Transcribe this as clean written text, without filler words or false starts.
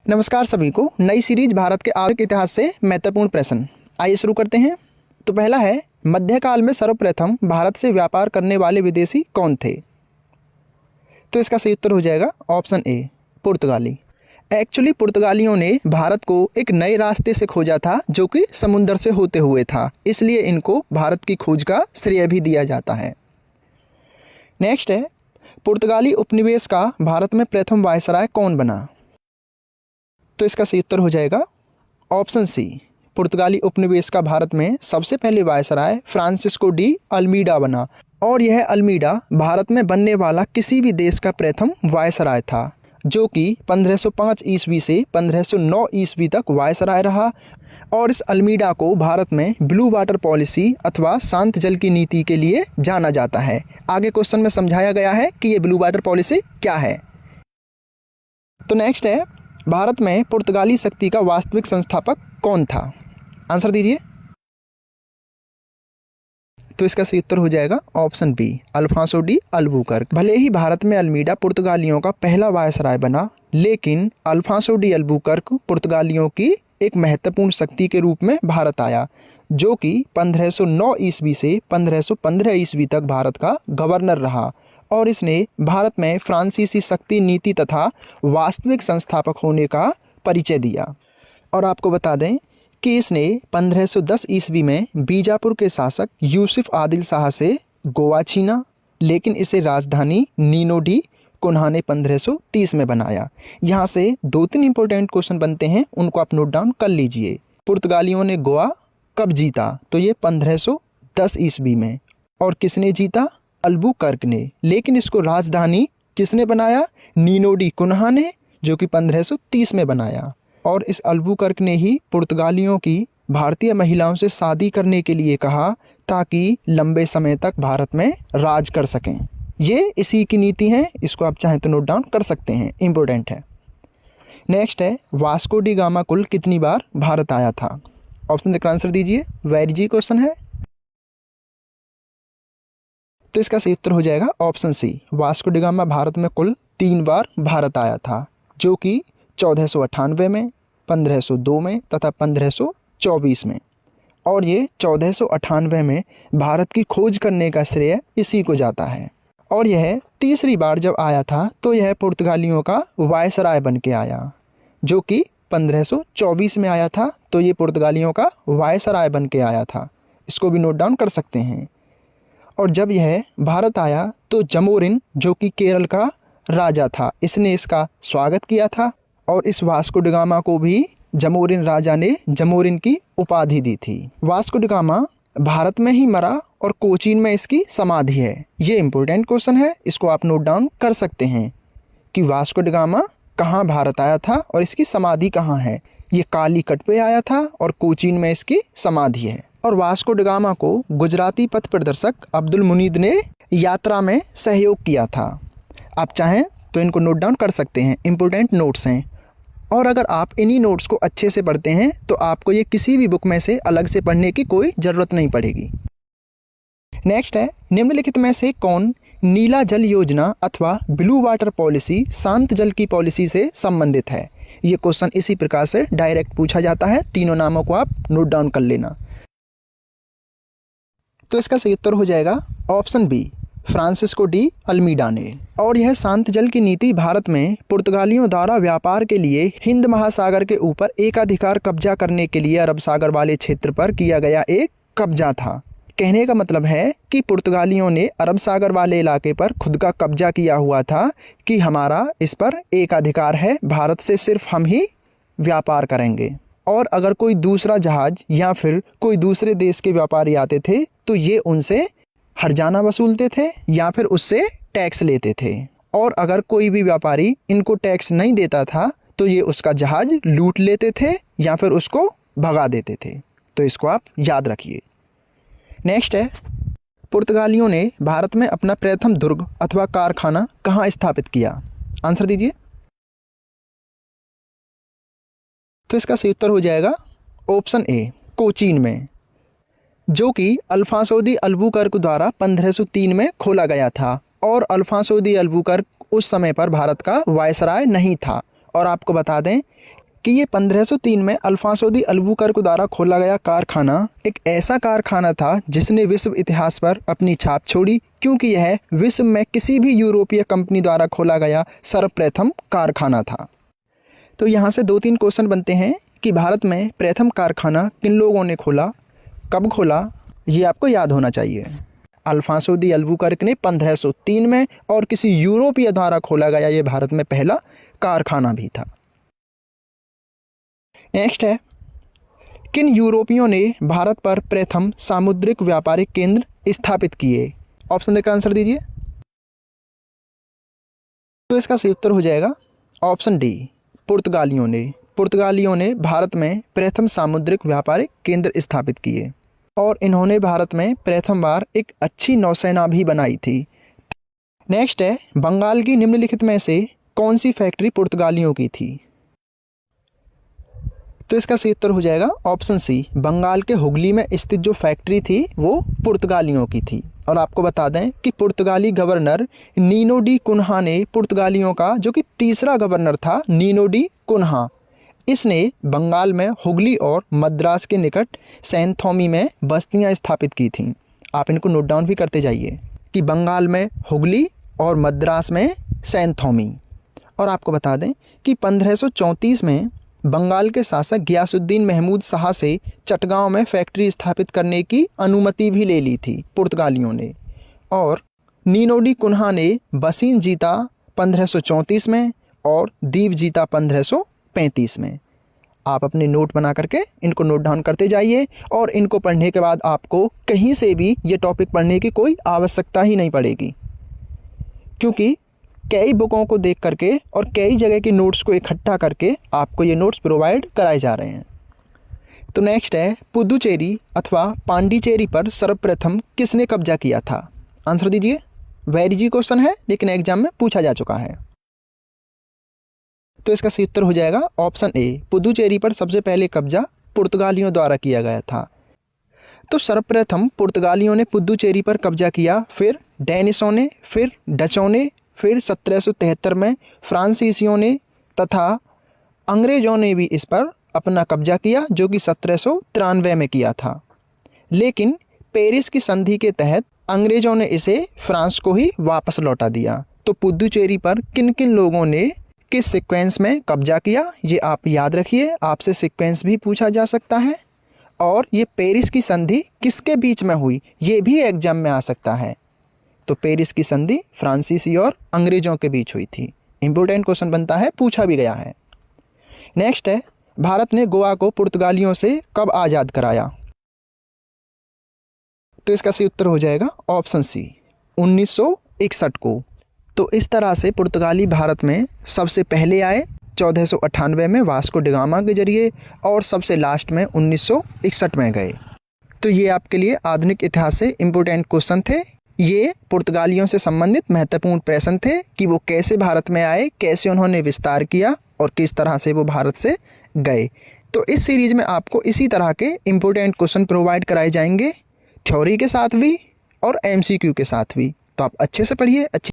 नमस्कार सभी को। नई सीरीज भारत के आर्थिक इतिहास से महत्वपूर्ण प्रश्न, आइए शुरू करते हैं। तो पहला है, मध्यकाल में सर्वप्रथम भारत से व्यापार करने वाले विदेशी कौन थे? तो इसका सही उत्तर हो जाएगा ऑप्शन ए, पुर्तगाली। एक्चुअली पुर्तगालियों ने भारत को एक नए रास्ते से खोजा था जो कि समुंदर से होते हुए था, इसलिए इनको भारत की खोज का श्रेय भी दिया जाता है। नेक्स्ट है, पुर्तगाली उपनिवेश का भारत में प्रथम वायसराय कौन बना? तो इसका सही उत्तर हो जाएगा ऑप्शन सी, पुर्तगाली उपनिवेश का भारत में सबसे पहले वायसराय फ्रांसिस्को डी अल्मीडा बना, और यह अल्मीडा भारत में बनने वाला किसी भी देश का प्रथम वायसराय था, जो कि 1505 ईस्वी से 1509 ईस्वी तक वायसराय रहा। और इस अल्मीडा को भारत में ब्लू वाटर पॉलिसी अथवा शांत जल की नीति के लिए जाना जाता है। आगे क्वेश्चन में समझाया गया है कि ये ब्लू वाटर पॉलिसी क्या है। तो नेक्स्ट है, भारत में पुर्तगाली शक्ति का वास्तविक संस्थापक कौन था? आंसर दीजिए। तो इसका सही उत्तर हो जाएगा option B, Alfonso de Albuquerque. भले ही भारत में अल्मीडा पुर्तगालियों का पहला वायसराय बना, लेकिन अल्फांसो डी अल्बुकर्क पुर्तगालियों की एक महत्वपूर्ण शक्ति के रूप में भारत आया, जो कि 1509 ईस्वी से 1515 ईस्वी तक भारत का गवर्नर रहा, और इसने भारत में फ्रांसीसी शक्ति नीति तथा वास्तविक संस्थापक होने का परिचय दिया। और आपको बता दें कि इसने 1510 ईस्वी में बीजापुर के शासक यूसुफ आदिल शाह से गोवा छीना, लेकिन इसे राजधानी नीनो डी कुन्हा ने 1530 में बनाया। यहाँ से 2-3 इंपॉर्टेंट क्वेश्चन बनते हैं, उनको आप नोट डाउन कर लीजिए। पुर्तगालियों ने गोवा कब जीता? तो ये 1510 ईस्वी में। और किसने जीता? अल्बुकर्क ने। लेकिन इसको राजधानी किसने बनाया? नीनो डी कुन्हा ने, जो कि 1530 में बनाया। और इस अल्बुकर्क ने ही पुर्तगालियों की भारतीय महिलाओं से शादी करने के लिए कहा, ताकि लंबे समय तक भारत में राज कर सकें। ये इसी की नीति है, इसको आप चाहें तो नोट डाउन कर सकते हैं, इम्पोर्टेंट है। नेक्स्ट है, वास्को डी गामा कुल कितनी बार भारत आया था? ऑप्शन देकर आंसर दीजिए, वेरी जी क्वेश्चन है। तो इसका सही उत्तर हो जाएगा option C, Vasco da Gama Bharat में कुल 3 बार भारत आया था, जो कि 1498 में, 1502 में तथा 1524 में। और ये 1498 में भारत की खोज करने का श्रेय इसी को जाता है। और यह तीसरी बार जब आया था तो यह पुर्तगालियों का वायसराय बन के आया, जो कि 1524 में आया था, तो ये पुर्तगालियों का वायसराय बन के आया था। इसको भी नोट डाउन कर सकते हैं। और जब यह भारत आया तो जमोरिन, जो कि केरल का राजा था, इसने इसका स्वागत किया था, और इस वास्को डी गामा को भी जमोरिन राजा ने जमोरिन की उपाधि दी थी। वास्को डी गामा भारत में ही मरा और कोचीन में इसकी समाधि है। ये इंपॉर्टेंट क्वेश्चन है, इसको आप नोट डाउन कर सकते हैं कि वास्को डी गामा कहाँ भारत आया था और इसकी समाधि कहाँ है। ये कालीकट पे आया था और कोचीन में इसकी समाधि है। और वास्को डी गामा को गुजराती पथ प्रदर्शक अब्दुल मुनीद ने यात्रा में सहयोग किया था। आप चाहें तो इनको नोट डाउन कर सकते हैं, इंपॉर्टेंट नोट्स हैं। और अगर आप इन्हीं नोट्स को अच्छे से पढ़ते हैं तो आपको ये किसी भी बुक में से अलग से पढ़ने की कोई ज़रूरत नहीं पड़ेगी। नेक्स्ट है, निम्नलिखित में से कौन नीला जल योजना अथवा ब्लू वाटर पॉलिसी शांत जल की पॉलिसी से संबंधित है? ये क्वेश्चन इसी प्रकार से डायरेक्ट पूछा जाता है। तीनों नामों को आप नोट डाउन कर लेना। तो इसका सही उत्तर हो जाएगा option B, Francisco de Almeida ने। और यह शांत जल की नीति भारत में पुर्तगालियों द्वारा व्यापार के लिए हिंद महासागर के ऊपर एकाधिकार कब्जा करने के लिए अरब सागर वाले क्षेत्र पर किया गया एक कब्जा था। कहने का मतलब है कि पुर्तगालियों ने अरब सागर वाले इलाके पर खुद का कब्जा किया हुआ था कि हमारा इस पर एकाधिकार है, भारत से सिर्फ हम ही व्यापार करेंगे। और अगर कोई दूसरा जहाज या फिर कोई दूसरे देश के व्यापारी आते थे तो ये उनसे हर्जाना वसूलते थे या फिर उससे टैक्स लेते थे। और अगर कोई भी व्यापारी इनको टैक्स नहीं देता था तो ये उसका जहाज लूट लेते थे या फिर उसको भगा देते थे। तो इसको आप याद रखिए। नेक्स्ट है, पुर्तगालियों ने भारत में अपना प्रथम दुर्ग अथवा कारखाना कहाँ स्थापित किया? आंसर दीजिए। तो इसका सही उत्तर हो जाएगा ऑप्शन ए, कोचीन में, जो कि अल्फांसो दी अल्बुकर्क द्वारा 1503 में खोला गया था। और अल्फांसो दी अल्बुकर्क उस समय पर भारत का वायसराय नहीं था और आपको बता दें कि ये 1503 में अल्फांसो दी अल्बुकर्क द्वारा खोला गया कारखाना एक ऐसा कारखाना था जिसने विश्व इतिहास पर अपनी छाप छोड़ी, क्योंकि यह विश्व में किसी भी यूरोपीय कंपनी द्वारा खोला गया सर्वप्रथम कारखाना था। तो यहाँ से 2-3 क्वेश्चन बनते हैं कि भारत में प्रथम कारखाना किन लोगों ने खोला, कब खोला, ये आपको याद होना चाहिए। अल्फांसो दी अल्बुकर्क ने 1503 में और किसी यूरोपीय द्वारा खोला गया ये भारत में पहला कारखाना भी था। नेक्स्ट है, किन यूरोपियों ने भारत पर प्रथम सामुद्रिक व्यापारिक केंद्र स्थापित किए? ऑप्शन देकर आंसर दीजिए। तो इसका सही उत्तर हो जाएगा ऑप्शन डी, पुर्तगालियों ने। पुर्तगालियों ने भारत में प्रथम सामुद्रिक व्यापारिक केंद्र स्थापित किए और इन्होंने भारत में प्रथम बार एक अच्छी नौसेना भी बनाई थी। नेक्स्ट है, बंगाल की निम्नलिखित में से कौन सी फैक्ट्री पुर्तगालियों की थी? तो इसका सही उत्तर हो जाएगा ऑप्शन सी, बंगाल के हुगली में स्थित जो फैक्ट्री थी वो पुर्तगालियों की थी। और आपको बता दें कि पुर्तगाली गवर्नर नीनो डी कुन्हा ने पुर्तगालियों का जो कि तीसरा गवर्नर था, नीनो डी कुन्हा, इसने बंगाल में हुगली और मद्रास के निकट सैनथोमी में बस्तियां स्थापित की थीं। आप इनको नोट डाउन भी करते जाइए कि बंगाल में हुगली और मद्रास में सैनथोमी। और आपको बता दें कि 1534 में बंगाल के शासक गियासुद्दीन महमूद शाह से चटगांव में फैक्ट्री स्थापित करने की अनुमति भी ले ली थी पुर्तगालियों ने। और नीनो डी कुन्हा ने बसीन जीता 1534 में और दीव जीता 1535 में। आप अपने नोट बना करके इनको नोट डाउन करते जाइए और इनको पढ़ने के बाद आपको कहीं से भी ये टॉपिक पढ़ने की कोई आवश्यकता ही नहीं पड़ेगी, क्योंकि कई बुकों को देख करके और कई जगह की नोट्स को इकट्ठा करके आपको ये नोट्स प्रोवाइड कराए जा रहे हैं। तो नेक्स्ट है, पुदुचेरी अथवा पांडिचेरी पर सर्वप्रथम किसने कब्जा किया था? आंसर दीजिए। वेरी इजी क्वेश्चन है लेकिन एग्जाम में पूछा जा चुका है। तो इसका सही उत्तर हो जाएगा ऑप्शन ए, पुदुचेरी पर सबसे पहले कब्जा पुर्तगालियों द्वारा किया गया था। तो सर्वप्रथम पुर्तगालियों ने पुदुचेरी पर कब्जा किया, फिर डेनिशों ने, फिर डचों ने, फिर 1773 में फ्रांसीसियों ने तथा अंग्रेज़ों ने भी इस पर अपना कब्जा किया, जो कि 1793 में किया था। लेकिन पेरिस की संधि के तहत अंग्रेज़ों ने इसे फ्रांस को ही वापस लौटा दिया। तो पुदुचेरी पर किन किन लोगों ने किस सीक्वेंस में कब्जा किया, ये आप याद रखिए, आपसे सीक्वेंस भी पूछा जा सकता है। और ये पेरिस की संधि किसके बीच में हुई, ये भी एग्जाम में आ सकता है। तो पेरिस की संधि फ्रांसीसी और अंग्रेज़ों के बीच हुई थी। इंपॉर्टेंट क्वेश्चन बनता है, पूछा भी गया है। नेक्स्ट है, भारत ने गोवा को पुर्तगालियों से कब आज़ाद कराया? तो इसका सही उत्तर हो जाएगा ऑप्शन सी, 1961 को। तो इस तरह से पुर्तगाली भारत में सबसे पहले आए 1498 में वास्को डी गामा के जरिए और सबसे लास्ट में 1961 में गए। तो ये आपके लिए आधुनिक इतिहास से इम्पोर्टेंट क्वेश्चन थे। ये पुर्तगालियों से संबंधित महत्वपूर्ण प्रश्न थे कि वो कैसे भारत में आए, कैसे उन्होंने विस्तार किया और किस तरह से वो भारत से गए। तो इस सीरीज़ में आपको इसी तरह के इम्पोर्टेंट क्वेश्चन प्रोवाइड कराए जाएंगे, थ्योरी के साथ भी और MCQ के साथ भी। तो आप अच्छे से पढ़िए, अच्छे